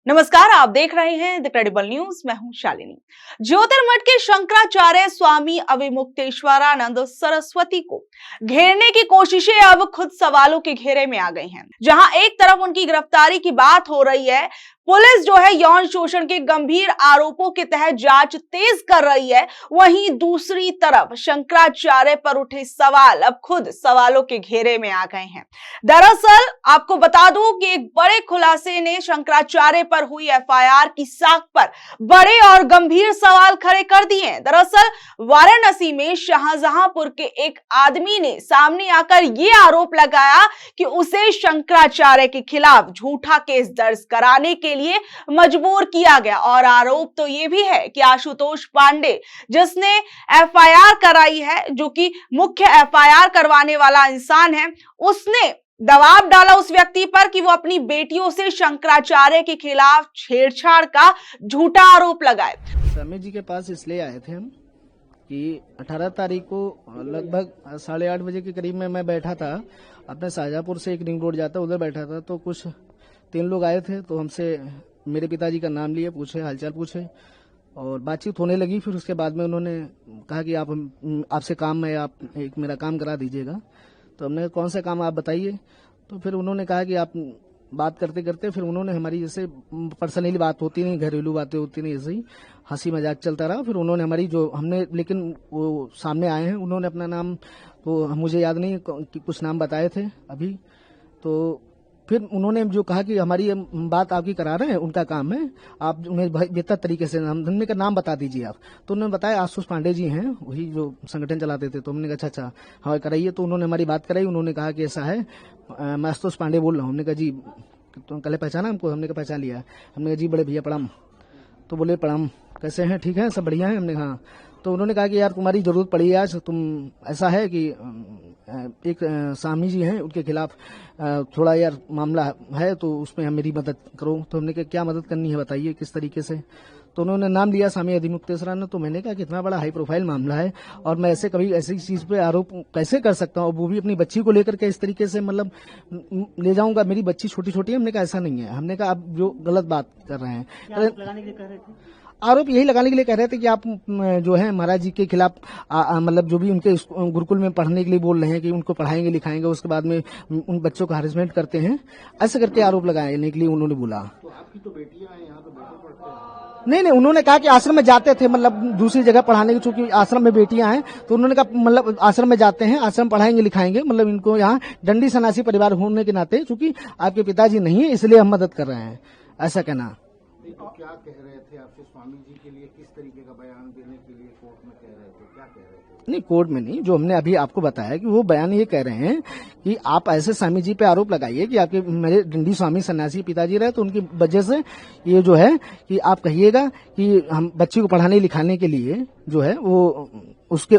नमस्कार, आप देख रहे हैं द क्रेडिबल न्यूज। मैं हूं शालिनी। ज्योतिर्मठ के शंकराचार्य स्वामी अविमुक्तेश्वरानंद सरस्वती को घेरने की कोशिशें अब खुद सवालों के घेरे में आ गई हैं। जहां एक तरफ उनकी गिरफ्तारी की बात हो रही है, पुलिस जो है यौन शोषण के गंभीर आरोपों के तहत जांच तेज कर रही है, वहीं दूसरी तरफ शंकराचार्य पर उठे सवाल अब खुद सवालों के घेरे में आ गए हैं। दरअसल आपको बता दूं कि एक बड़े खुलासे ने शंकराचार्य पर हुई एफआईआर की साख पर बड़े और गंभीर सवाल खड़े कर दिए हैं। दरअसल वाराणसी में शाहजहांपुर के एक आदमी ने सामने आकर यह आरोप लगाया कि उसे शंकराचार्य के खिलाफ झूठा केस दर्ज कराने के लिए मजबूर किया गया। और आरोप तो यह भी है कि आशुतोष पांडे, जिसने एफआईआर कराई है, जो कि मुख्य एफआईआर करवाने वाला इंसान है, उसने दबाव डाला उस व्यक्ति पर कि वो अपनी बेटियों से शंकराचार्य के खिलाफ छेड़छाड़ का झूठा आरोप लगाए। स्वामी जी के पास इसलिए आए थे हम कि 18 तारीख को लगभग 8:30 बजे के करीब में मैं बैठा था अपने शाहजहांपुर से एक रिंग रोड जाता उधर बैठा था, तो कुछ 3 लोग आए थे। तो हमसे मेरे पिताजी का नाम लिए, पूछे, हालचाल पूछे और बातचीत होने लगी। फिर उसके बाद में उन्होंने कहा कि आपसे काम है, आप एक मेरा काम करा दीजिएगा। तो हमने कौन सा काम आप बताइए। तो फिर उन्होंने कहा कि आप बात करते करते फिर उन्होंने हमारी जैसे पर्सनली बात होती नहीं, घरेलू बातें होती नहीं, ऐसे ही हंसी मजाक चलता रहा। फिर उन्होंने हमारी जो हमने, लेकिन वो सामने आए हैं, उन्होंने अपना नाम तो मुझे याद नहीं कि कुछ नाम बताए थे अभी। तो फिर उन्होंने जो कहा कि हमारी बात आपकी करा रहे हैं, उनका काम है, आप उन्हें बेहतर तरीके से हमने का नाम बता दीजिए आप। तो उन्होंने बताया आशुतोष पांडे जी हैं, वही जो संगठन चलाते थे। तो हमने कहा अच्छा हाँ कराइए। तो उन्होंने हमारी बात कराई। उन्होंने कहा कि ऐसा है, मैं आशुतोष पांडे बोल रहा हूँ। हमने कहा जी, तो कल पहचाना हमको? हमने कहा पहचान लिया। हमने कहा जी बड़े भैया प्रणाम। तो बोले प्रणाम, कैसे हैं? ठीक है, सब बढ़िया है। हमने कहा। तो उन्होंने कहा कि यार तुम्हारी जरूरत पड़ी है आज, तुम ऐसा है कि एक स्वामी जी हैं, उनके खिलाफ थोड़ा यार मामला है, तो उसमें हम मेरी मदद करो। तो हमने कहा क्या मदद करनी है बताइए, किस तरीके से। तो उन्होंने नाम लिया स्वामी अविमुक्तेश्वरानंद। तो मैंने कहा कि इतना बड़ा हाई प्रोफाइल मामला है और मैं ऐसे कभी ऐसी चीज पे आरोप कैसे कर सकता हूँ, वो भी अपनी बच्ची को लेकर के इस तरीके से, मतलब ले जाऊंगा। मेरी बच्ची छोटी छोटी है। हमने कहा ऐसा नहीं है। हमने कहा आप जो गलत बात कर रहे हैं, आरोप यही लगाने के लिए कह रहे थे कि आप जो है महाराज जी के खिलाफ मतलब जो भी उनके गुरुकुल में पढ़ने के लिए बोल रहे हैं कि उनको पढ़ाएंगे लिखाएंगे, उसके बाद में उन बच्चों का हरेसमेंट करते हैं, ऐसे करके आरोप लगाने के लिए उन्होंने बोला। तो आपकी तो बेटियां हैं, यहाँ तो बेटे पढ़ते हैं। नहीं, उन्होंने कहा कि आश्रम में जाते थे, मतलब दूसरी जगह पढ़ाने की, चूंकि आश्रम में बेटियां हैं। तो उन्होंने कहा मतलब आश्रम में जाते हैं, आश्रम पढ़ाएंगे लिखाएंगे, मतलब इनको यहाँ दंडी सन्यासी परिवार होने के नाते चूंकि आपके पिताजी नहीं है, इसलिए हम मदद कर रहे हैं, ऐसा कहना। तो क्या कह रहे थे आपसे स्वामी जी के लिए, किस तरीके का बयान देने के लिए कोर्ट में कह रहे थे, क्या कह रहे थे? नहीं, कोर्ट में नहीं, जो हमने अभी आपको बताया कि वो बयान ये कह रहे हैं कि आप ऐसे स्वामी जी पे आरोप लगाइए कि आपके मेरे डंडी स्वामी सन्यासी पिताजी रहे, तो उनकी वजह से ये जो है कि आप कहिएगा कि हम बच्ची को पढ़ाने लिखाने के लिए जो है वो उसके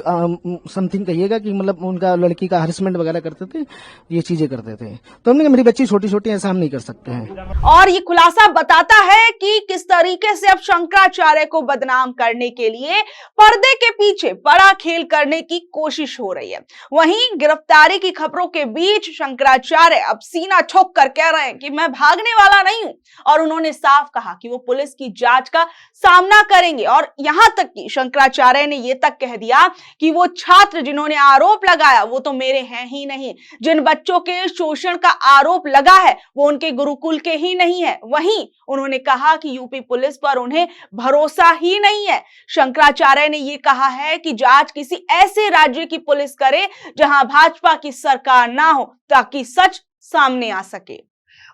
समथिंग कहिएगा कि मतलब उनका लड़की का हरेसमेंट वगैरह करते थे, ये चीजें करते थे। तो हमने कहा मेरी बच्ची छोटी छोटी, ऐसा हम नहीं कर सकते हैं। और ये खुलासा बताता है कि किस तरीके से अब शंकराचार्य को बदनाम करने के लिए पर्दे के पीछे बड़ा खेल करने की कोशिश हो रही है। वहीं गिरफ्तारी की खबरों के बीच शंकराचार्य अब सीना ठोक कर कह रहे हैं कि मैं भागने वाला नहीं हूं, और उन्होंने साफ कहा कि वो पुलिस की जांच का सामना करेंगे। और यहां तक कि शंकराचार्य ने यह तक कह दिया कि वो छात्र जिन्होंने आरोप लगाया वो तो मेरे हैं ही नहीं, जिन बच्चों के शोषण का आरोप लगा है वो उनके गुरुकुल के ही नहीं है। वहीं उन्होंने कहा कि यूपी पुलिस पर उन्हें भरोसा ही नहीं है। शंकराचार्य ने यह कहा है कि जांच किसी ऐसे राज्य की पुलिस करे जहां भाजपा की सरकार ना हो, ताकि सच सामने आ सके।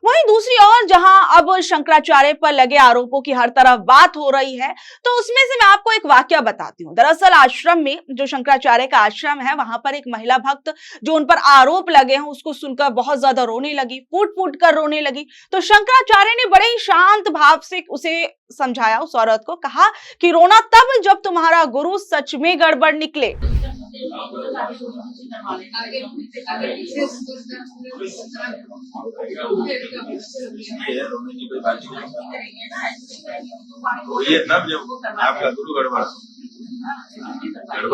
वहीं दूसरी ओर जहां अब शंकराचार्य पर लगे आरोपों की हर तरफ बात हो रही है, तो उसमें से मैं आपको एक वाकया बताती हूँ। दरअसल आश्रम में, जो शंकराचार्य का आश्रम है, वहां पर एक महिला भक्त जो उन पर आरोप लगे हैं, उसको सुनकर बहुत ज्यादा रोने लगी, फूट फूट कर रोने लगी। तो शंकराचार्य ने बड़े ही शांत भाव से उसे समझाया, उस औरत को कहा कि रोना तब जब तुम्हारा गुरु सच में गड़बड़ निकले। ये तब जब आपका गुरु गड़बड़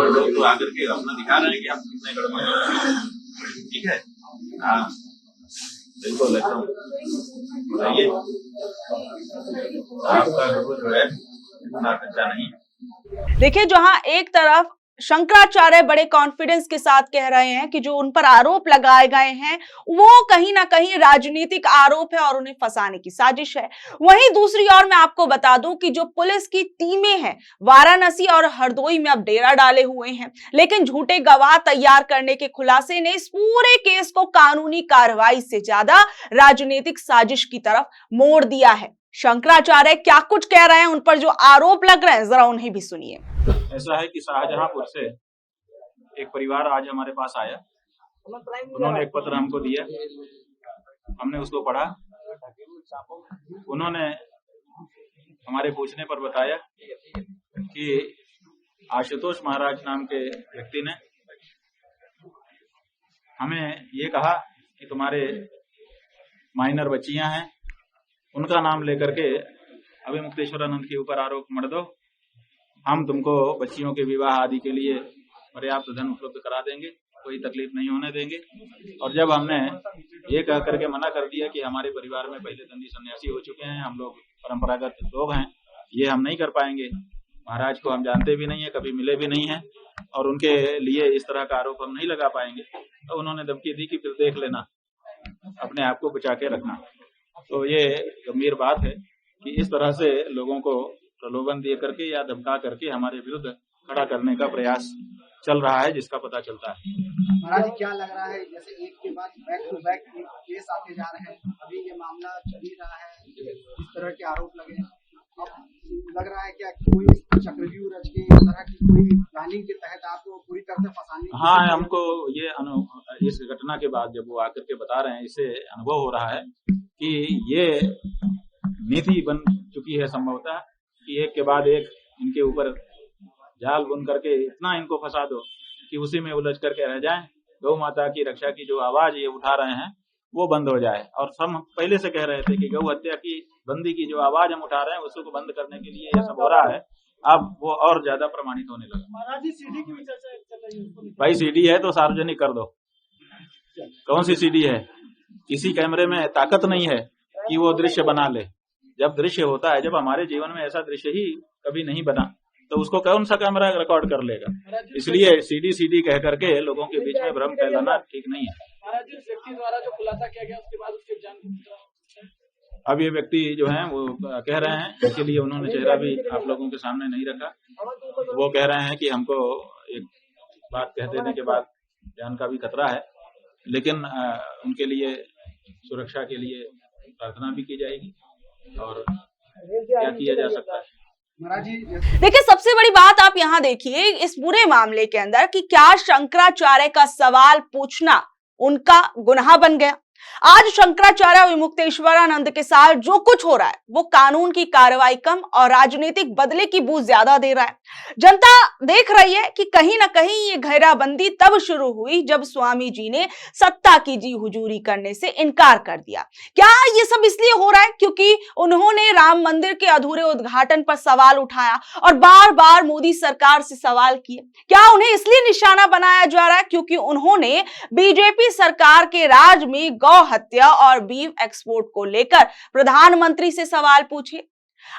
लोग तो आकर के अपना दिखा रहे हैं कि आप कितने गड़बड़, ठीक है। हाँ बिल्कुल, एकदम बताइए। आपका गुरु जो है इतना अच्छा नहीं है। देखिए, जहां एक तरफ शंकराचार्य बड़े कॉन्फिडेंस के साथ कह रहे हैं कि जो उन पर आरोप लगाए गए हैं वो कहीं ना कहीं राजनीतिक आरोप है और उन्हें फंसाने की साजिश है, वहीं दूसरी ओर मैं आपको बता दूं कि जो पुलिस की टीमें हैं वाराणसी और हरदोई में अब डेरा डाले हुए हैं, लेकिन झूठे गवाह तैयार करने के खुलासे ने इस पूरे केस को कानूनी कार्रवाई से ज्यादा राजनीतिक साजिश की तरफ मोड़ दिया है। शंकराचार्य क्या कुछ कह रहे हैं, उन पर जो आरोप लग रहे हैं, जरा उन्हें भी सुनिए। ऐसा है कि शाहजहांपुर से एक परिवार आज हमारे पास आया। उन्होंने एक पत्र हमको दिया, हमने उसको पढ़ा। उन्होंने हमारे पूछने पर बताया कि आशुतोष महाराज नाम के व्यक्ति ने हमें ये कहा कि तुम्हारे माइनर बच्चियां हैं, उनका नाम लेकर के अभिमुक्तेश्वरानंद के ऊपर आरोप मढ़ दो, हम तुमको बच्चियों के विवाह आदि के लिए पर्याप्त धन उपलब्ध करा देंगे, कोई तकलीफ नहीं होने देंगे। और जब हमने ये कह करके मना कर दिया कि हमारे परिवार में पहले दंडी सन्यासी हो चुके हैं, हम लोग परंपरागत लोग हैं, ये हम नहीं कर पाएंगे, महाराज को हम जानते भी नहीं है, कभी मिले भी नहीं है, और उनके लिए इस तरह का आरोप हम नहीं लगा पाएंगे। तो उन्होंने धमकी दी कि फिर देख लेना, अपने आप को बचा के रखना। तो ये गंभीर बात है कि इस तरह से लोगों को प्रलोभन दिए करके या धमका करके हमारे विरुद्ध खड़ा करने का प्रयास चल रहा है, जिसका पता चलता है। महाराज जी, क्या लग रहा है, जैसे एक के बाद बैक टू बैक केस आते जा रहे हैं, अभी ये मामला चल ही रहा है, इस तरह के आरोप लगे, अब लग रहा है क्या कोई चक्रव्यूह रच के इस तरह की कोई प्लानिंग के तहत आपको पूरी तरह से फंसाने की? हाँ, हमको ये इस घटना के बाद जब वो आकर के बता रहे हैं, इससे अनुभव हो रहा है कि ये नीति बन चुकी है संभवतः कि एक के बाद एक इनके ऊपर जाल बुन करके इतना इनको फंसा दो कि उसी में उलझ करके रह जाएं। गौ माता की रक्षा की जो आवाज ये उठा रहे हैं वो बंद हो जाए। और हम पहले से कह रहे थे कि गौ हत्या की बंदी की जो आवाज हम उठा रहे हैं उसको बंद करने के लिए ये सब हो रहा है। अब वो और ज्यादा प्रमाणित होने लगा। महाराज जी, सीडी की भी चर्चा चल रही है। भाई सीडी है तो सार्वजनिक कर दो। कौन सी सीडी है? किसी कैमरे में ताकत नहीं है कि वो दृश्य बना ले। जब दृश्य होता है, जब हमारे जीवन में ऐसा दृश्य ही कभी नहीं बना, तो उसको कौन सा कैमरा रिकॉर्ड कर लेगा? इसलिए सीडी कह करके लोगों के बीच में भ्रम फैलाना ठीक नहीं है। महाराज जी, उस व्यक्ति द्वारा जो खुलासा किया गया उसके बाद उसके जान अब ये व्यक्ति जो है वो कह रहे हैं, इसके लिए उन्होंने चेहरा भी आप लोगों के सामने नहीं रखा। वो कह रहे हैं कि हमको एक बात कह देने के बाद जान का भी खतरा है, लेकिन उनके लिए सुरक्षा के लिए प्रार्थना भी की जाएगी और क्या किया जा सकता है। महाराज जी, देखिए, सबसे बड़ी बात आप यहां देखिए इस पूरे मामले के अंदर कि क्या शंकराचार्य का सवाल पूछना उनका गुनाह बन गया। आज शंकराचार्य विमुक्तेश्वरानंद के साथ जो कुछ हो रहा है वो कानून की कार्रवाई कम और राजनीतिक बदले की बू ज्यादा दे रहा है। जनता देख रही है कि कहीं ना कहीं ये घेराबंदी तब शुरू हुई जब स्वामी जी ने सत्ता की जी हुजूरी करने से इनकार कर दिया। क्या ये सब इसलिए हो रहा है क्योंकि उन्होंने राम मंदिर के अधूरे उद्घाटन पर सवाल उठाया और बार बार मोदी सरकार से सवाल किए? क्या उन्हें इसलिए निशाना बनाया जा रहा है क्योंकि उन्होंने बीजेपी सरकार के राज में गौ हत्या और बीफ एक्सपोर्ट को लेकर प्रधानमंत्री से सवाल पूछे?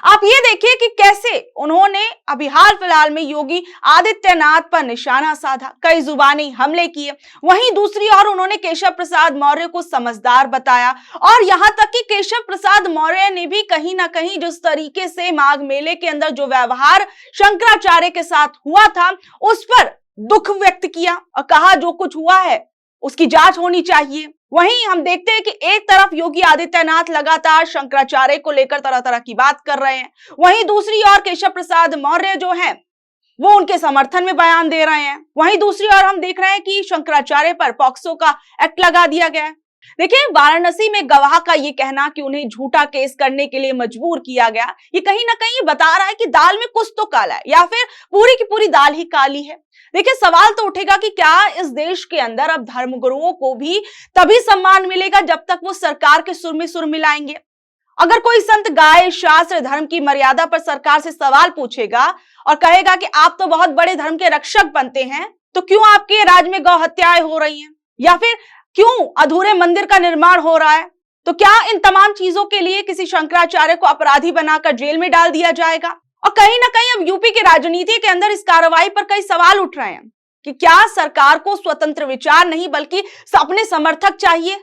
आप ये देखिए कि कैसे उन्होंने अभी हाल फिलहाल में योगी आदित्यनाथ पर निशाना साधा, कई जुबानी हमले किए। वहीं दूसरी ओर उन्होंने केशव प्रसाद मौर्य को समझदार बताया और यहां तक कि केशव प्रसाद मौर्य ने भी कहीं ना कहीं जिस तरीके से माघ मेले के अंदर जो व्यवहार शंकराचार्य के साथ हुआ था उस पर दुख व्यक्त किया और कहा जो कुछ हुआ है उसकी जांच होनी चाहिए। वहीं हम देखते हैं कि एक तरफ योगी आदित्यनाथ लगातार शंकराचार्य को लेकर तरह तरह की बात कर रहे हैं, वहीं दूसरी ओर केशव प्रसाद मौर्य जो हैं वो उनके समर्थन में बयान दे रहे हैं। वहीं दूसरी ओर हम देख रहे हैं कि शंकराचार्य पर पॉक्सो का एक्ट लगा दिया गया है। देखिए, वाराणसी में गवाह का ये कहना कि उन्हें झूठा केस करने के लिए मजबूर किया गया, ये कहीं ना कहीं बता रहा है कि दाल में कुछ तो काला है या फिर पूरी की पूरी दाल ही काली है। देखिए, सवाल तो उठेगा कि क्या इस देश के अंदर अब धर्मगुरुओं को भी तभी सम्मान मिलेगा जब तक वो सरकार के सुर में सुर मिलाएंगे? अगर कोई संत गाय शास्त्र धर्म की मर्यादा पर सरकार से सवाल पूछेगा और कहेगा कि आप तो बहुत बड़े धर्म के रक्षक बनते हैं, तो क्यों आपके राज्य में गौ हत्याएं हो रही हैं या फिर क्यों अधूरे मंदिर का निर्माण हो रहा है, तो क्या इन तमाम चीजों के लिए किसी शंकराचार्य को अपराधी बनाकर जेल में डाल दिया जाएगा? और कहीं ना कहीं अब यूपी की राजनीति के अंदर इस कार्रवाई पर कई सवाल उठ रहे हैं कि क्या सरकार को स्वतंत्र विचार नहीं बल्कि अपने समर्थक चाहिए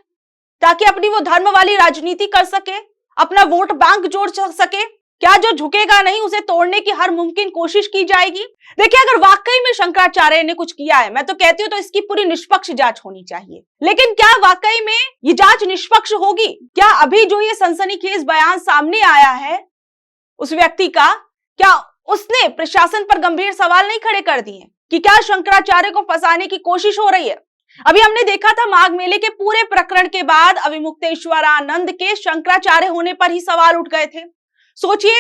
ताकि अपनी वो धर्म वाली राजनीति कर सके, अपना वोट बैंक जोड़ सके? क्या जो झुकेगा नहीं उसे तोड़ने की हर मुमकिन कोशिश की जाएगी? देखिए, अगर वाकई में शंकराचार्य ने कुछ किया है, मैं तो कहती हूँ, तो इसकी पूरी निष्पक्ष जांच होनी चाहिए। लेकिन क्या वाकई में ये जांच निष्पक्ष होगी? क्या अभी जो ये सनसनीखेज बयान सामने आया है उस व्यक्ति का, क्या उसने प्रशासन पर गंभीर सवाल नहीं खड़े कर दिए कि क्या शंकराचार्य को फंसाने की कोशिश हो रही है? अभी हमने देखा था माघ मेले के पूरे प्रकरण के बाद अविमुक्तेश्वरानंद के शंकराचार्य होने पर ही सवाल उठ गए थे। सोचिए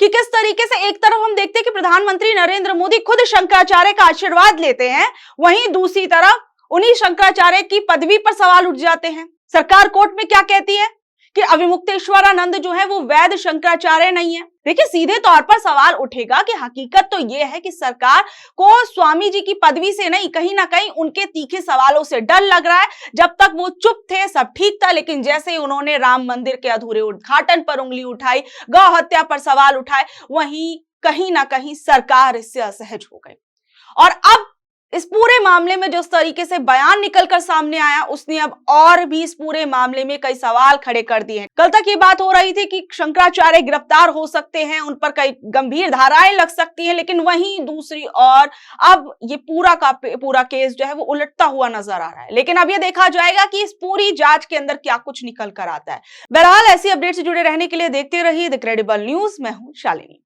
कि किस तरीके से एक तरफ हम देखते हैं कि प्रधानमंत्री नरेंद्र मोदी खुद शंकराचार्य का आशीर्वाद लेते हैं, वहीं दूसरी तरफ उन्हीं शंकराचार्य की पदवी पर सवाल उठ जाते हैं। सरकार कोर्ट में क्या कहती है कि अविमुक्तेश्वरानंद जो है वो वैध शंकराचार्य नहीं है। देखिए, सीधे तौर पर सवाल उठेगा कि हकीकत तो ये है कि सरकार को स्वामी जी की पदवी से नहीं, कहीं ना कहीं उनके तीखे सवालों से डर लग रहा है। जब तक वो चुप थे सब ठीक था, लेकिन जैसे ही उन्होंने राम मंदिर के अधूरे उद्घाटन पर उंगली उठाई, गौ हत्या पर सवाल उठाए, वहीं कहीं ना कहीं सरकार इससे असहज हो गई। और अब इस पूरे मामले में जिस तरीके से बयान निकलकर सामने आया, उसने अब और भी इस पूरे मामले में कई सवाल खड़े कर दिए हैं। कल तक ये बात हो रही थी कि शंकराचार्य गिरफ्तार हो सकते हैं, उन पर कई गंभीर धाराएं लग सकती हैं, लेकिन वहीं दूसरी ओर अब ये पूरा का पूरा केस जो है वो उलटता हुआ नजर आ रहा है। लेकिन अब ये देखा जाएगा कि इस पूरी जांच के अंदर क्या कुछ निकल कर आता है। बहरहाल, ऐसी अपडेट से जुड़े रहने के लिए देखते रहिए द क्रेडिबल न्यूज। मैं हूं शालिनी।